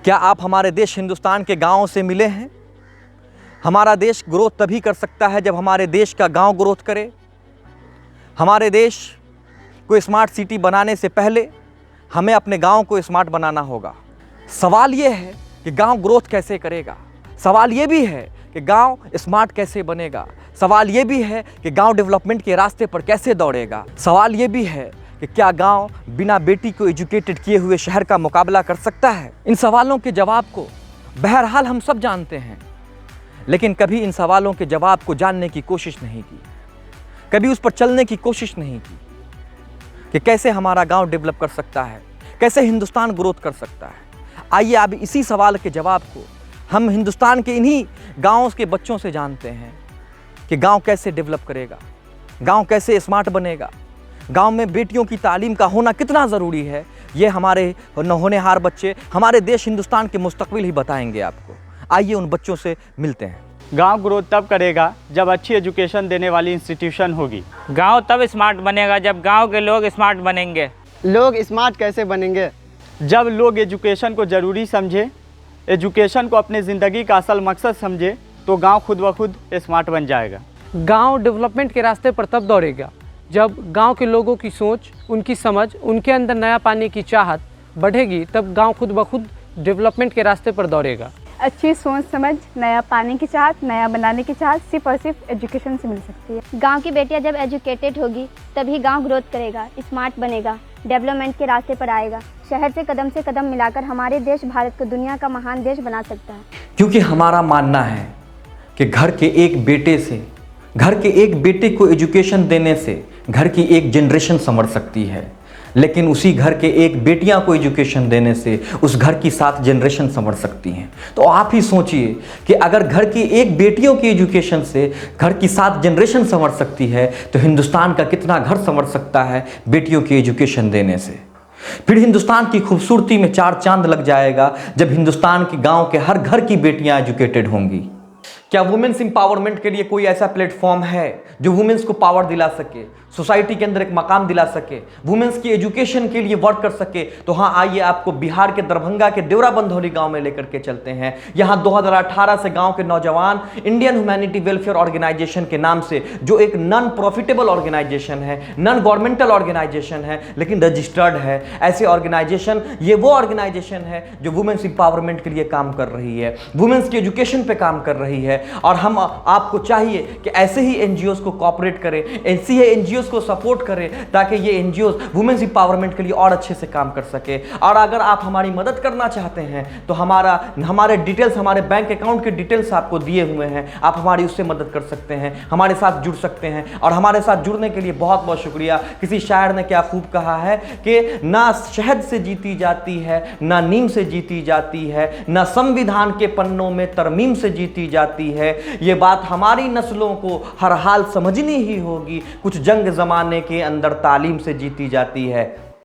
क्या आप हमारे देश हिंदुस्तान के गाँव से मिले हैं? हमारा देश ग्रोथ तभी कर सकता है जब हमारे देश का गांव ग्रोथ करे। हमारे देश को स्मार्ट सिटी बनाने से पहले हमें अपने गांव को स्मार्ट बनाना होगा। सवाल ये है कि गांव ग्रोथ कैसे करेगा। सवाल ये भी है कि गांव स्मार्ट कैसे बनेगा। सवाल ये भी है कि गांव डेवलपमेंट के रास्ते पर कैसे दौड़ेगा। सवाल ये भी है कि क्या गांव बिना बेटी को एजुकेटेड किए हुए शहर का मुकाबला कर सकता है। इन सवालों के जवाब को बहरहाल हम सब जानते हैं, लेकिन कभी इन सवालों के जवाब को जानने की कोशिश नहीं की, कभी उस पर चलने की कोशिश नहीं की कि कैसे हमारा गांव डेवलप कर सकता है, कैसे हिंदुस्तान ग्रोथ कर सकता है। आइए अब इसी सवाल के जवाब को हम हिंदुस्तान के इन्हीं गाँव के बच्चों से जानते हैं कि गांव कैसे डेवलप करेगा, गांव कैसे स्मार्ट बनेगा, गांव में बेटियों की तालीम का होना कितना ज़रूरी है। ये हमारे होनहार बच्चे, हमारे देश हिंदुस्तान के मुस्तकबिल ही बताएंगे आपको। आइए उन बच्चों से मिलते हैं। गांव ग्रोथ तब करेगा जब अच्छी एजुकेशन देने वाली इंस्टीट्यूशन होगी। गांव तब स्मार्ट बनेगा जब गांव के लोग स्मार्ट बनेंगे। लोग स्मार्ट कैसे बनेंगे? जब लोग एजुकेशन को ज़रूरी समझे, एजुकेशन को अपनी ज़िंदगी का असल मकसद समझे, तो गांव खुद ब खुद स्मार्ट बन जाएगा। गांव डेवलपमेंट के रास्ते पर तब दौड़ेगा जब गांव के लोगों की सोच, उनकी समझ, उनके अंदर नया पाने की चाहत बढ़ेगी। तब गांव खुद ब खुद डेवलपमेंट के रास्ते पर दौड़ेगा। अच्छी सोच समझ, नया पाने की चाहत, नया बनाने की चाहत सिर्फ और सिर्फ एजुकेशन से मिल सकती है। गांव की बेटियां जब एजुकेटेड होगी तभी गांव ग्रोथ करेगा, स्मार्ट बनेगा, डेवलपमेंट के रास्ते पर आएगा। शहर से कदम मिलाकर हमारे देश भारत को दुनिया का महान देश बना सकता है। क्योंकि हमारा मानना है कि घर के एक बेटे को एजुकेशन देने से घर की एक जनरेशन संवर सकती है, लेकिन उसी घर के एक बेटियां को एजुकेशन देने से उस घर की 7 जनरेशन संवर सकती हैं। तो आप ही सोचिए कि अगर घर की एक बेटियों की एजुकेशन से घर की 7 जनरेशन संवर सकती है, तो हिंदुस्तान का कितना घर संवर सकता है बेटियों की एजुकेशन देने से। फिर हिंदुस्तान की खूबसूरती में 4 चांद लग जाएगा जब हिंदुस्तान के गाँव के हर घर की बेटियाँ एजुकेटेड होंगी। क्या वुमेन्स एम्पावरमेंट के लिए कोई ऐसा प्लेटफॉर्म है जो वुमेन्स को पावर दिला सके, सोसाइटी के अंदर एक मकाम दिला सके, वुमेन्स की एजुकेशन के लिए वर्क कर सके? तो हाँ, आइए आपको बिहार के दरभंगा के देवरा बंधौली गांव में लेकर के चलते हैं। यहाँ 2018 से गांव के नौजवान इंडियन ह्यूमैनिटी वेलफेयर ऑर्गेनाइजेशन के नाम से, जो एक नॉन प्रॉफिटेबल ऑर्गेनाइजेशन है, नॉन गवर्नमेंटल ऑर्गेनाइजेशन है, लेकिन रजिस्टर्ड है, ऐसे ऑर्गेनाइजेशन, ये वो ऑर्गेनाइजेशन है जो वुमेन्स एम्पावरमेंट के लिए काम कर रही है, वुमेन्स की एजुकेशन पे काम कर रही है। और हम आपको चाहिए कि ऐसे ही एनजीओज को कोऑपरेट करें, ऐसी ही एनजीओज को सपोर्ट करें, ताकि ये एनजीओज वुमेन्स एम्पावरमेंट के लिए और अच्छे से काम कर सके। और अगर आप हमारी मदद करना चाहते हैं तो हमारे डिटेल्स, हमारे बैंक अकाउंट के डिटेल्स आपको दिए हुए हैं, आप हमारी उससे मदद कर सकते हैं, हमारे साथ जुड़ सकते हैं। और हमारे साथ जुड़ने के लिए बहुत बहुत शुक्रिया। किसी शायर ने क्या खूब कहा है कि ना शहद से जीती जाती है, ना नीम से जीती जाती है, ना संविधान के पन्नों में तरमीम से जीती जाती है। ये बात हमारी नस्लों को हर हाल समझनी ही होगी, कुछ जंग जमाने के अंदर तालीम से जीती जाती है।